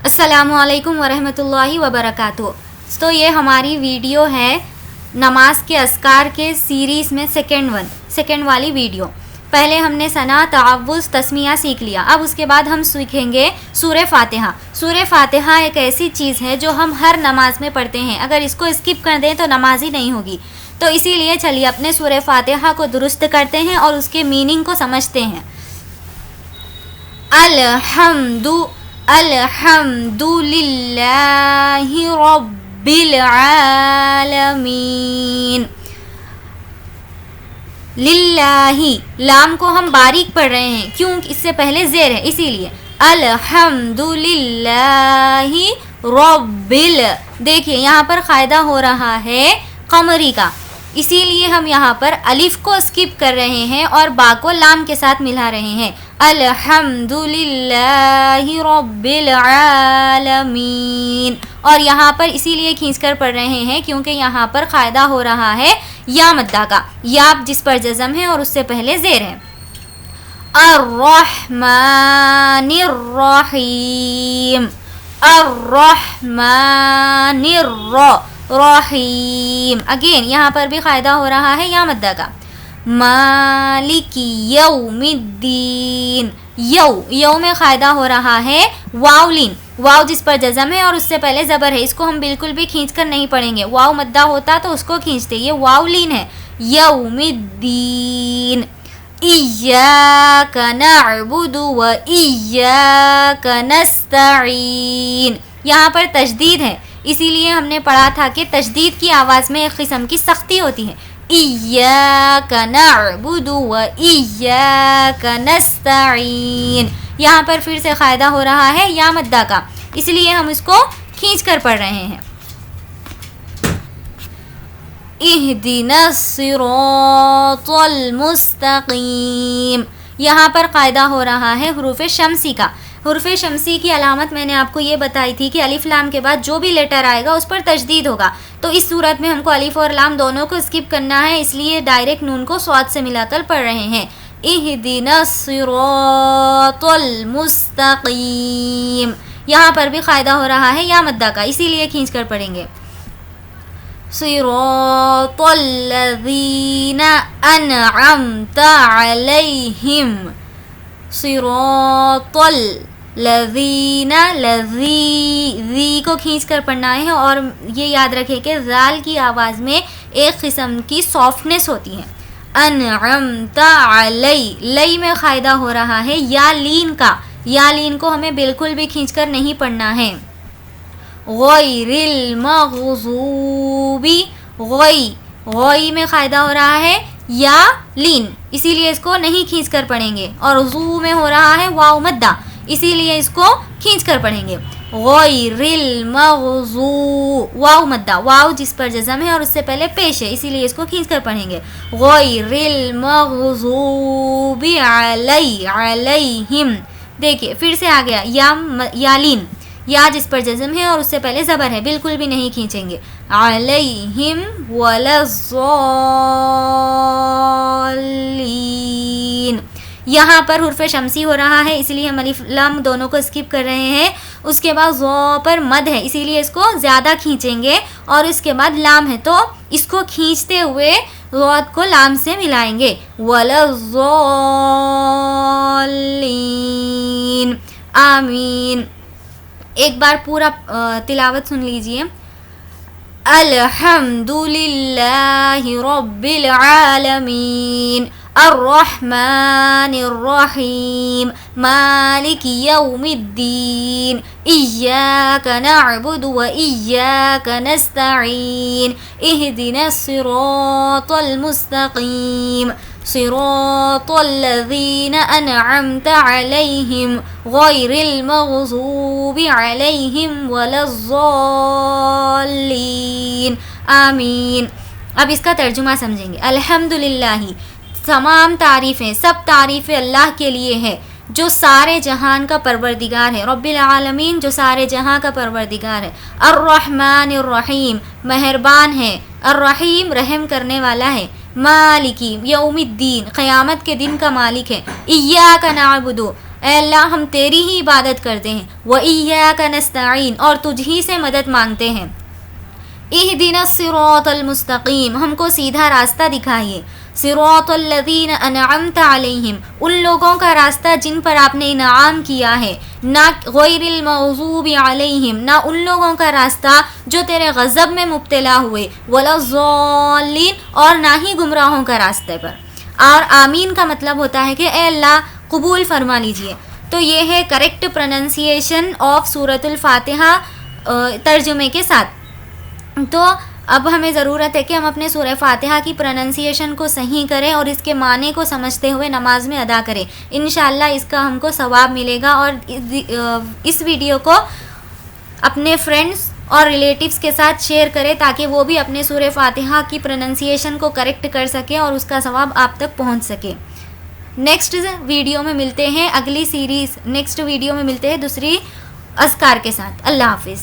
السلام علیکم ورحمۃ اللہ وبرکاتہ۔ تو یہ ہماری ویڈیو ہے نماز کے اذکار کے سیریز میں سیکنڈ والی ویڈیو۔ پہلے ہم نے ثنا، تعوذ، تسمیہ سیکھ لیا۔ اب اس کے بعد ہم سیکھیں گے سورہ فاتحہ۔ سورہ فاتحہ ایک ایسی چیز ہے جو ہم ہر نماز میں پڑھتے ہیں، اگر اس کو اسکپ کر دیں تو نماز ہی نہیں ہوگی۔ تو اسی لیے چلیے اپنے سورہ فاتحہ کو درست کرتے ہیں اور اس کے میننگ کو سمجھتے ہیں۔ الحمد للہ رب العالمین۔ للہ، لام کو ہم باریک پڑھ رہے ہیں، کیوں؟ اس سے پہلے زیر ہے، اسی لیے الحمد للہ رب دیکھیے یہاں پر قاعدہ ہو رہا ہے قمری کا، اسی لیے ہم یہاں پر الف کو اسکپ کر رہے ہیں اور با کو لام کے ساتھ ملا رہے ہیں۔ الحمد للہ رب العالمین، اور یہاں پر اسی لیے کھینچ کر پڑھ رہے ہیں کیونکہ یہاں پر قاعدہ ہو رہا ہے یا مدہ کا، یا جس پر جزم ہے اور اس سے پہلے زیر ہے۔ الرحمن الرحیم، الرحمن الرحیم، اگین یہاں پر بھی قاعدہ ہو رہا ہے یا مدہ کا۔ مالک یوم الدین، یو میں قاعدہ ہو رہا ہے واو لین، واو جس پر جزم ہے اور اس سے پہلے زبر ہے، اس کو ہم بالکل بھی کھینچ کر نہیں پڑھیں گے، واو مدہ ہوتا تو اس کو کھینچتے، یہ واو لین ہے۔ یوم الدین، ایاک نعبد و ایاک نستعین، یہاں پر تشدید ہے، اسی لیے ہم نے پڑھا تھا کہ تشدید کی آواز میں ایک قسم کی سختی ہوتی ہے۔ ایاک نعبد و ایاک نستعین، یہاں پر پھر سے قاعدہ ہو رہا ہے یا مدہ کا، اس لیے ہم اس کو کھینچ کر پڑھ رہے ہیں۔ اہدنا الصراط المستقیم، یہاں پر قاعدہ ہو رہا ہے حروف شمسی کا۔ حروف شمسی کی علامت میں نے آپ کو یہ بتائی تھی کہ الف لام کے بعد جو بھی لیٹر آئے گا اس پر تشدید ہوگا، تو اس صورت میں ہم کو الف اور لام دونوں کو اسکپ کرنا ہے، اس لیے ڈائریکٹ نون کو صاد سے ملا کر پڑھ رہے ہیں۔ اہدنا الصراط المستقیم، یہاں پر بھی قاعدہ ہو رہا ہے یا مدہ کا، اسی لیے کھینچ کر پڑھیں گے۔ صراط الذین انعمت علیہم، صراط الذین، لذی کو کھینچ کر پڑھنا ہے، اور یہ یاد رکھے کہ ذال کی آواز میں ایک قسم کی سافٹنس ہوتی ہے۔ انعمت علی، لئی میں قاعدہ ہو رہا ہے یا لین کا، یا لین کو ہمیں بالکل بھی کھینچ کر نہیں پڑھنا ہے۔ غیر المغضوب، غوئی میں قاعدہ ہو رہا ہے یا لین، اسی لیے اس کو نہیں کھینچ کر پڑھیں گے، اور ذو میں ہو رہا ہے واو مدہ، اسی لیے اس کو کھینچ کر پڑھیں گے۔ غیر المغضوب، واو مدہ، واو جس پر جزم ہے اور اس سے پہلے پیش ہے، اسی لیے اس کو کھینچ کر پڑھیں گے۔ غیر المغضوب علیہم، دیکھیے پھر سے آ گیا یا لین، یا جس پر جزم ہے اور اس سے پہلے زبر ہے، بالکل بھی نہیں کھینچیں گے۔ علیہم ولا الضالین، یہاں پر حرف شمسی ہو رہا ہے، اس لیے ہم الف لام دونوں کو اسکپ کر رہے ہیں۔ اس کے بعد ضو پر مد ہے، اسی لیے اس کو زیادہ کھینچیں گے، اور اس کے بعد لام ہے تو اس کو کھینچتے ہوئے ضاد کو لام سے ملائیں گے۔ ولا الضالین، آمین۔ ایک بار پورا تلاوت سن لیجئے۔ الحمد للہ رب العالمین، الرحمن الرحیم، مالک یوم الدین، ایاک نعبد و ایاک نستعین، اہدنا الصراط المستقیم، صراط الذین انعمت علیہم غیر المغضوب علیہم ولا الضالین، آمین۔ اب اس کا ترجمہ سمجھیں گے۔ الحمدللہ، تمام تعریفیں، سب تعریفیں اللہ کے لیے ہے جو سارے جہان کا پروردگار ہے، رب العالمین جو سارے جہاں کا پروردگار ہے۔ الرحمن الرحیم، مہربان ہے، الرحیم رحم کرنے والا ہے، مالکی یوم الدین قیامت کے دن کا مالک ہے، ایاک نعبد اے اللہ ہم تیری ہی عبادت کرتے ہیں. وَإِيَّاكَ نَسْتَعِينُ اور تجھ ہی سے مدد مانگتے ہیں. اهدنا الصراط المستقیم ہم کو سیدھا راستہ دکھائیے. صراط الذین انعمت علیہم ان لوگوں کا راستہ جن پر آپ نے انعام کیا ہے. نہ غیر المغضوب علیہم نہ ان لوگوں کا راستہ جو تیرے غضب میں مبتلا ہوئے. ولا الضالین اور نہ ہی گمراہوں کا راستے پر. اور آمین کا مطلب ہوتا ہے کہ اے اللہ قبول فرما لیجئے. تو یہ ہے کریکٹ پروننسیشن آف سورۃ الفاتحہ ترجمے کے ساتھ. تو اب ہمیں ضرورت ہے کہ ہم اپنے سورہ فاتحہ کی پروننسیشن کو صحیح کریں اور اس کے معنی کو سمجھتے ہوئے نماز میں ادا کریں. انشاءاللہ اس کا ہم کو ثواب ملے گا. اور اس ویڈیو کو اپنے فرینڈس اور ریلیٹیوز کے ساتھ شیئر کریں تاکہ وہ بھی اپنے سورہ فاتحہ کی پروننسیشن کو کریکٹ کر سکیں اور اس کا ثواب آپ تک پہنچ سکے. نیکسٹ ویڈیو میں ملتے ہیں اگلی سیریز. نیکسٹ ویڈیو میں ملتے ہیں دوسری اذکار کے ساتھ. اللہ حافظ.